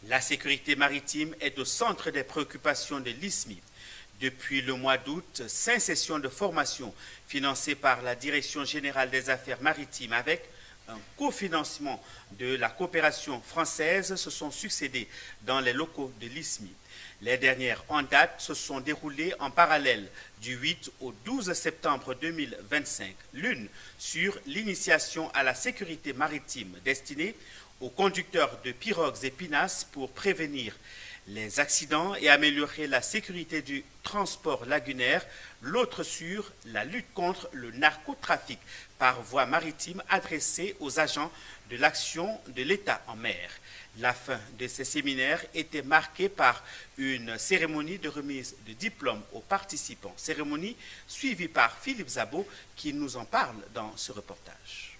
La sécurité maritime est au centre des préoccupations de l'ISMI. Depuis le mois d'août, 5 sessions de formation financées par la Direction générale des affaires maritimes avec un cofinancement de la coopération française se sont succédées dans les locaux de l'ISMI. Les dernières en date se sont déroulées en parallèle du 8 au 12 septembre 2025. L'une sur l'initiation à la sécurité maritime destinée aux conducteurs de pirogues et pinasses pour prévenir les accidents et améliorer la sécurité du transport lagunaire, l'autre sur la lutte contre le narcotrafic par voie maritime adressée aux agents de l'action de l'État en mer. La fin de ces séminaires était marquée par une cérémonie de remise de diplômes aux participants, cérémonie suivie par Philippe Zabo qui nous en parle dans ce reportage.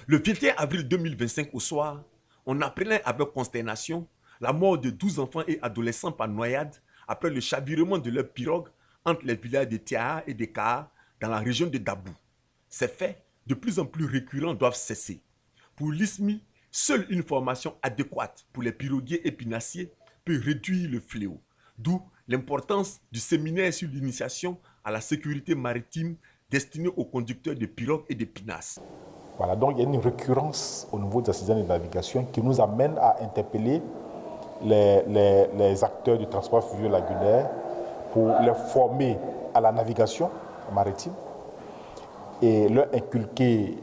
Le 21 avril 2025 au soir, on apprenait avec consternation la mort de 12 enfants et adolescents par noyade après le chavirement de leur pirogue entre les villages de Tiaha et de Kaha dans la région de Dabou. Ces faits, de plus en plus récurrents, doivent cesser. Pour l'ISMI, seule une formation adéquate pour les piroguiers et pinassiers peut réduire le fléau. D'où l'importance du séminaire sur l'initiation à la sécurité maritime destiné aux conducteurs de pirogues et de pinasses. Voilà, donc il y a une récurrence au niveau des accidents de navigation qui nous amène à interpeller les acteurs du transport fluvial lagunaire pour les former à la navigation maritime et leur inculquer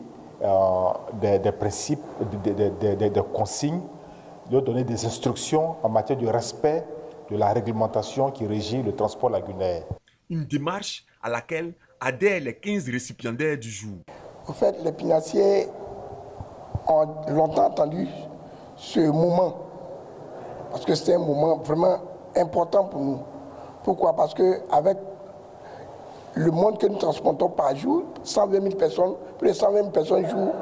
des principes, des consignes, leur donner des instructions en matière de respect de la réglementation qui régit le transport lagunaire. Une démarche à laquelle adhèrent les 15 récipiendaires du jour. En fait, les pinassiers ont longtemps attendu ce moment, parce que c'est un moment vraiment important pour nous. Pourquoi? Parce qu'avec le monde que nous transportons par jour, 120 000 personnes, plus de 120 000 personnes jour,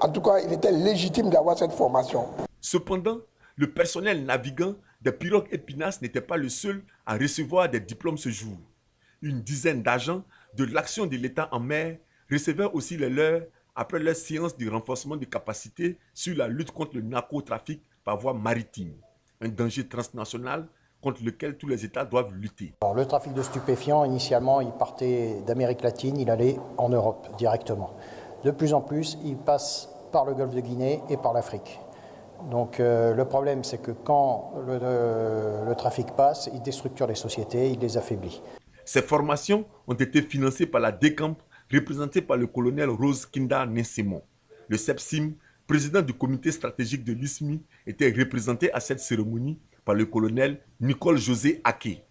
en tout cas, il était légitime d'avoir cette formation. Cependant, le personnel navigant des pirogues et pinasses n'était pas le seul à recevoir des diplômes ce jour. Une dizaine d'agents de l'action de l'État en mer recevaient aussi les leurs après leur séance de renforcement de capacités sur la lutte contre le narcotrafic par voie maritime, un danger transnational contre lequel tous les États doivent lutter. Alors, le trafic de stupéfiants, initialement, il partait d'Amérique latine, il allait en Europe directement. De plus en plus, il passe par le golfe de Guinée et par l'Afrique. Donc le problème, c'est que quand le trafic passe, il déstructure les sociétés, il les affaiblit. Ces formations ont été financées par la DECAMP, représentée par le colonel Rose Kinda Nessemon. Le SEPSIM, président du comité stratégique de l'ISMI, était représenté à cette cérémonie par le colonel Nicole José Ake.